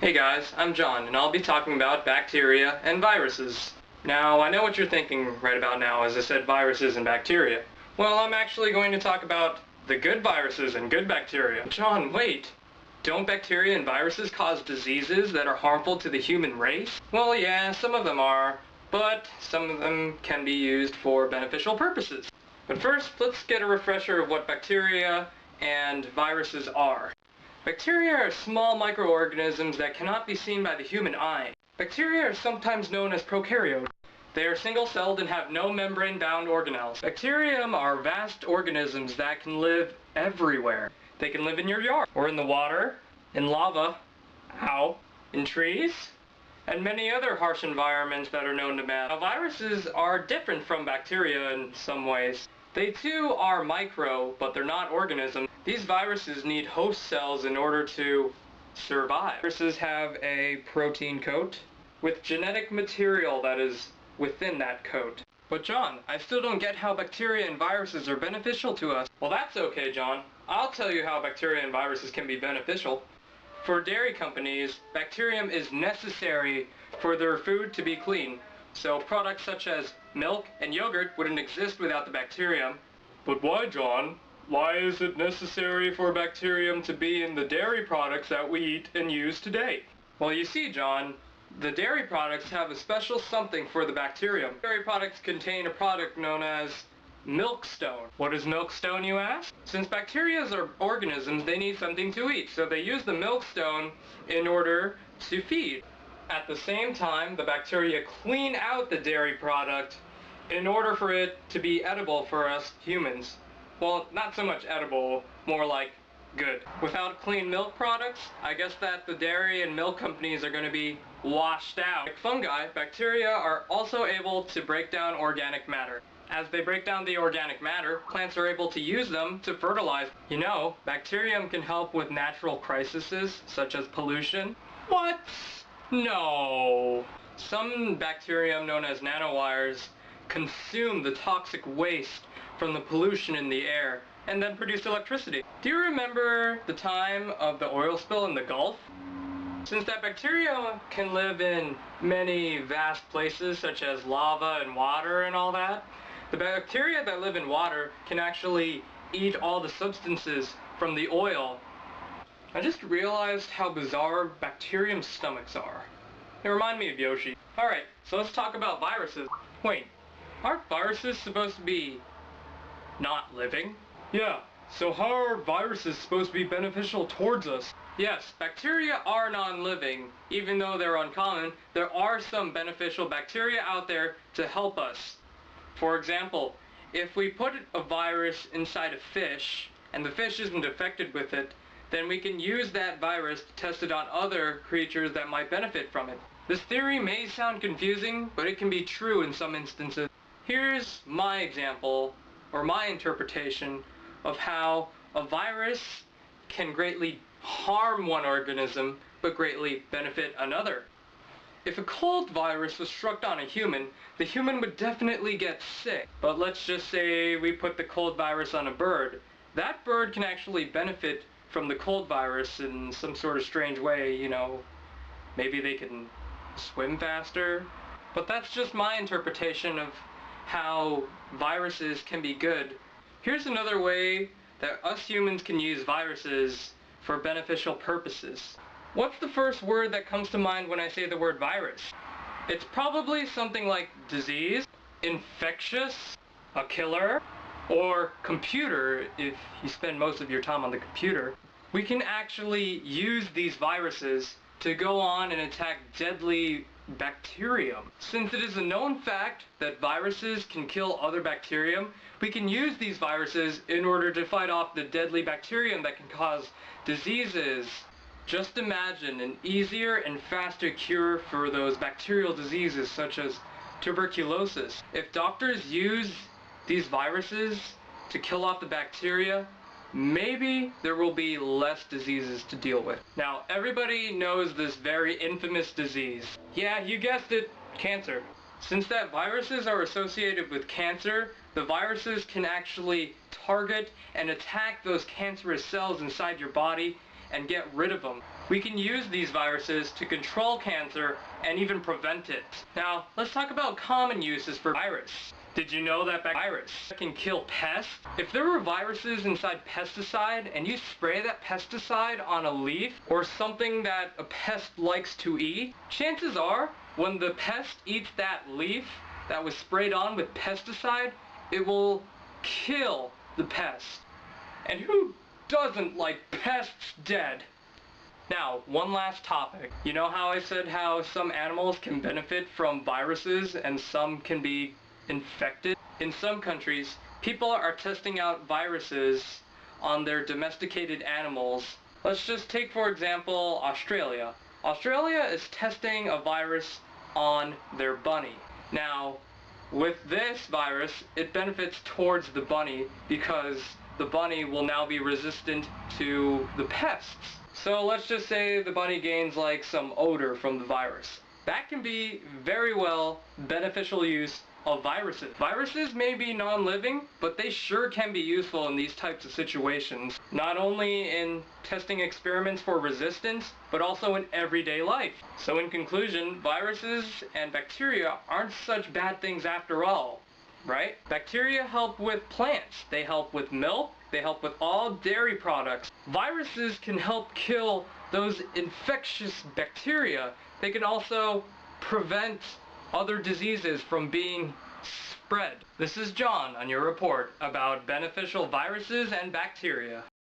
Hey guys, I'm John, and I'll be talking about bacteria and viruses. Now, I know what you're thinking right about now as I said viruses and bacteria. Well, I'm actually going to talk about the good viruses and good bacteria. John, wait! Don't bacteria and viruses cause diseases that are harmful to the human race? Well, yeah, some of them are, but some of them can be used for beneficial purposes. But first, let's get a refresher of what bacteria and viruses are. Bacteria are small microorganisms that cannot be seen by the human eye. Bacteria are sometimes known as prokaryotes. They are single-celled and have no membrane-bound organelles. Bacterium are vast organisms that can live everywhere. They can live in your yard, or in the water, in lava, in trees, and many other harsh environments that are known to man. Now, viruses are different from bacteria in some ways. They too are micro, but they're not organisms. These viruses need host cells in order to survive. Viruses have a protein coat with genetic material that is within that coat. But John, I still don't get how bacteria and viruses are beneficial to us. Well, that's okay, John. I'll tell you how bacteria and viruses can be beneficial. For dairy companies, bacterium is necessary for their food to be clean. So products such as milk and yogurt wouldn't exist without the bacterium. But why, John? Why is it necessary for bacterium to be in the dairy products that we eat and use today? Well, you see, John, the dairy products have a special something for the bacterium. Dairy products contain a product known as milkstone. What is milkstone, you ask? Since bacteria are organisms, they need something to eat, so they use the milkstone in order to feed. At the same time, the bacteria clean out the dairy product in order for it to be edible for us humans. Well, not so much edible, more like good. Without clean milk products, I guess that the dairy and milk companies are going to be washed out. Like fungi, bacteria are also able to break down organic matter. As they break down the organic matter, plants are able to use them to fertilize. You know, bacterium can help with natural crises such as pollution. What? No. Some bacterium known as nanowires consume the toxic waste from the pollution in the air and then produce electricity. Do you remember the time of the oil spill in the Gulf? Since that bacteria can live in many vast places such as lava and water and all that, the bacteria that live in water can actually eat all the substances from the oil. I just realized how bizarre bacterium stomachs are. They remind me of Yoshi. Alright, so let's talk about viruses. Wait, aren't viruses supposed to be not living? Yeah, so how are viruses supposed to be beneficial towards us? Yes, bacteria are non-living. Even though they're uncommon, there are some beneficial bacteria out there to help us. For example, if we put a virus inside a fish, and the fish isn't affected with it, then we can use that virus to test it on other creatures that might benefit from it. This theory may sound confusing, but it can be true in some instances. Here's my example, or my interpretation, of how a virus can greatly harm one organism, but greatly benefit another. If a cold virus was struck on a human, the human would definitely get sick. But let's just say we put the cold virus on a bird. That bird can actually benefit from the cold virus in some sort of strange way, you know, maybe they can swim faster. But that's just my interpretation of how viruses can be good. Here's another way that us humans can use viruses for beneficial purposes. What's the first word that comes to mind when I say the word virus? It's probably something like disease, infectious, a killer, or computer if you spend most of your time on the computer. We can actually use these viruses to go on and attack deadly bacterium. Since it is a known fact that viruses can kill other bacterium, we can use these viruses in order to fight off the deadly bacterium that can cause diseases. Just imagine an easier and faster cure for those bacterial diseases such as tuberculosis. If doctors use these viruses to kill off the bacteria, maybe there will be less diseases to deal with. Now, everybody knows this very infamous disease. Yeah, you guessed it, cancer. Since that viruses are associated with cancer, the viruses can actually target and attack those cancerous cells inside your body and get rid of them. We can use these viruses to control cancer and even prevent it. Now, let's talk about common uses for virus. Did you know that virus can kill pests? If there were viruses inside pesticide and you spray that pesticide on a leaf or something that a pest likes to eat, chances are when the pest eats that leaf that was sprayed on with pesticide, it will kill the pest. And who doesn't like pests dead? Now, one last topic. You know how I said how some animals can benefit from viruses and some can be infected? In some countries, people are testing out viruses on their domesticated animals. Let's just take, for example, Australia. Australia is testing a virus on their bunny. Now, with this virus, it benefits towards the bunny because the bunny will now be resistant to the pests. So let's just say the bunny gains like some odor from the virus. That can be very well beneficial use of viruses. Viruses may be non-living, but they sure can be useful in these types of situations. Not only in testing experiments for resistance, but also in everyday life. So in conclusion, viruses and bacteria aren't such bad things after all, right? Bacteria help with plants. They help with milk. They help with all dairy products. Viruses can help kill those infectious bacteria. They can also prevent other diseases from being spread. This is John on your report about beneficial viruses and bacteria.